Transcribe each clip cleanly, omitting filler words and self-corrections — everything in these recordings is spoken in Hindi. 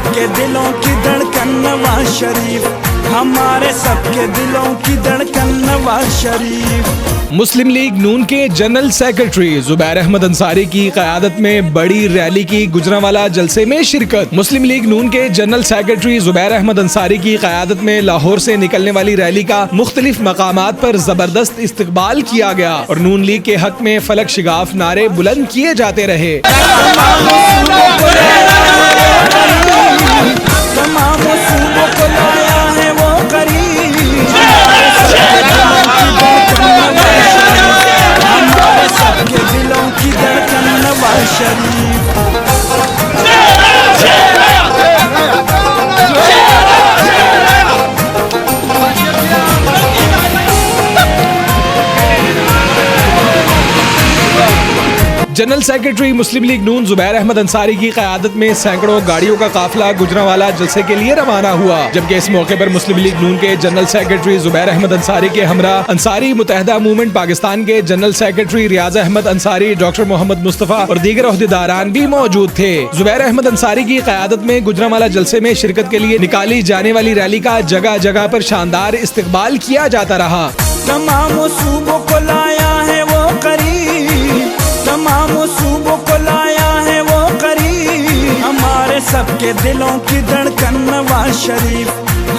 सबके दिलों की धड़कन नवाज शरीफ, हमारे सबके दिलों की धड़कन नवाज शरीफ। मुस्लिम लीग नून के जनरल सेक्रेटरी जुबैर अहमद अंसारी की क़यादत में बड़ी रैली की गुजरांवाला जलसे में शिरकत। मुस्लिम लीग नून के जनरल सेक्रेटरी जुबैर अहमद अंसारी की क़यादत में लाहौर से निकलने वाली रैली का मुख्तलिफ मकामात पर जबरदस्त इस्तकबाल किया गया और नून लीग के हक में फलक शिगाफ नारे बुलंद किए जाते रहे। जनरल सेक्रेटरी मुस्लिम लीग नून जुबैर अहमद अंसारी की क़यादत में सैकड़ों गाड़ियों का काफिला गुजरांवाला जलसे के लिए रवाना हुआ, जबकि इस मौके पर मुस्लिम लीग नून के जनरल सेक्रेटरी जुबैर अहमद अंसारी के हमरा अंसारी मुत्तहिदा मूवमेंट पाकिस्तान के जनरल सेक्रेटरी रियाज अहमद अंसारी, डॉक्टर मोहम्मद मुस्तफ़ा और दीगर ओहदेदारान भी मौजूद थे। जुबैर अहमद अंसारी की क़यादत में गुजरांवाला जलसे में शिरकत के लिए निकाली जाने वाली रैली का जगह जगह पर शानदार इस्तकबाल किया जाता रहा। तमाम सूबों को लाया है वो करीब, तमाम सूबों को लाया है वो करीब, हमारे सबके दिलों की धड़कन नवाज शरीफ,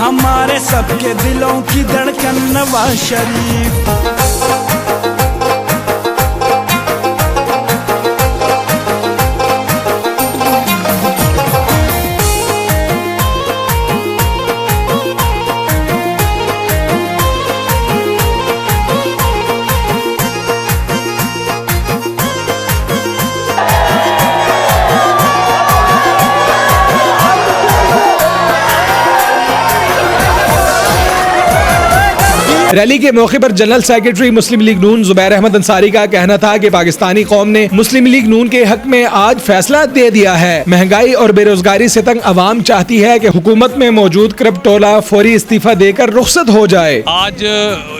हमारे सबके दिलों की धड़कन नवाज शरीफ। रैली के मौके पर जनरल सेक्रेटरी मुस्लिम लीग नून जुबैर अहमद अंसारी का कहना था कि पाकिस्तानी कौम ने मुस्लिम लीग नून के हक में आज फैसला दे दिया है। महंगाई और बेरोजगारी से तंग अवाम चाहती है कि हुकूमत में मौजूद करप्टोला फौरी इस्तीफा देकर रुखसत हो जाए। आज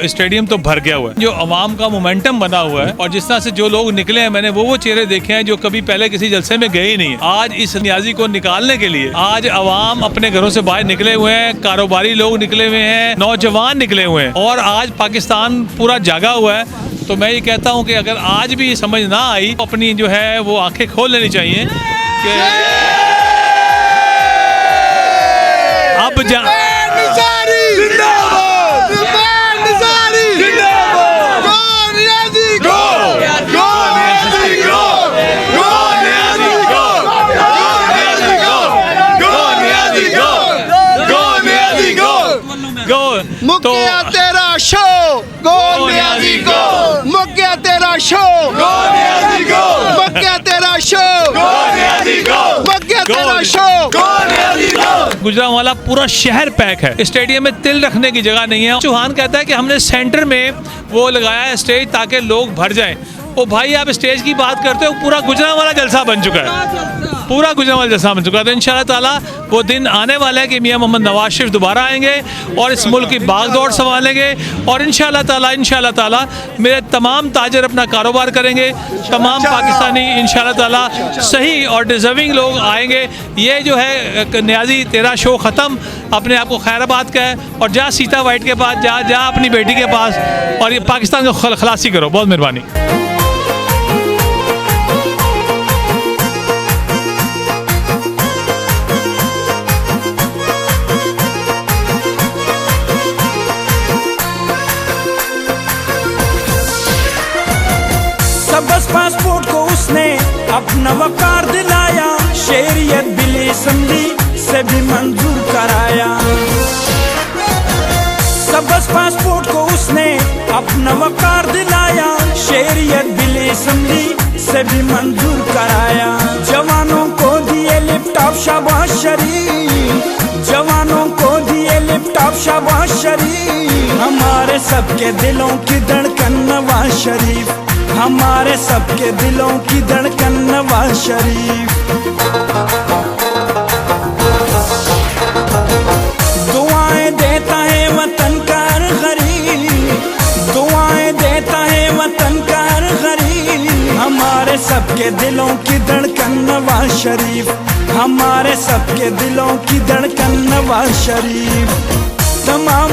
स्टेडियम तो भर गया हुआ है, जो अवाम का मोमेंटम बना हुआ है और जिस तरह से जो लोग निकले हैं, मैंने वो चेहरे देखे हैं जो कभी पहले किसी जलसे में गए ही नहीं। आज इस न्याजी को निकालने के लिए आज अवाम अपने घरों से बाहर निकले हुए हैं, कारोबारी लोग निकले हुए हैं, नौजवान निकले हुए हैं और आज पाकिस्तान पूरा जागा हुआ है। तो मैं ये कहता हूँ कि अगर आज भी समझ ना आई तो अपनी जो है वो आंखें खोल लेनी चाहिए कि अब तो तेरा शो गो न्याजी गो, मुक्या तेरा शो गो न्याजी गो, मुक्या तेरा शो गो न्याजी गो, मुक्या तेरा शो गो न्याजी गो। गुजरांवाला पूरा शहर पैक है, स्टेडियम में तिल रखने की जगह नहीं है। चौहान कहता है कि हमने सेंटर में वो लगाया है स्टेज ताकि लोग भर जाएं। ओ भाई, आप स्टेज की बात करते हो, पूरा गुजरांवाला जलसा बन चुका है, पूरा गुजरांवाला जलसा बन चुका है। तो इंशाल्लाह ताला वो दिन आने वाला है कि मियां मोहम्मद नवाज शरीफ दोबारा आएंगे और इस मुल्क की बागडोर संभालेंगे और इंशाल्लाह ताला मेरे तमाम ताजर अपना कारोबार करेंगे, तमाम पाकिस्तानी इंशाल्लाह ताला सही और डिजर्विंग लोग आएंगे। ये जो है न्याजी तेरा शो ख़त्म, अपने आप को खैराबाद का है और जा सीता वाइट के पास, जा अपनी बेटी के पास और ये पाकिस्तान को खलासी करो। बहुत मेहरबानी। सबस पासपोर्ट को उसने अपना वकार दिलाया, शरीयत बिल असम्बली से भी मंजूर कराया। सबस पासपोर्ट को उसने अपना वकार दिलाया, शरीयत बिल असम्बली से भी मंजूर कराया। जवानों को दिए लैपटॉप शाबाश शरीफ, जवानों को दिए लैपटॉप शाबाश शरीफ, हमारे सबके दिलों की धड़कन नवाज शरीफ, हमारे सबके दिलों की धड़कन नवाज शरीफ। दुआएं देता है वतन का हर गरीब, दुआएं देता है वतन का हर गरीब, हमारे सबके दिलों की धड़कन नवाज शरीफ, हमारे सबके दिलों की धड़कन नवाज शरीफ। तमाम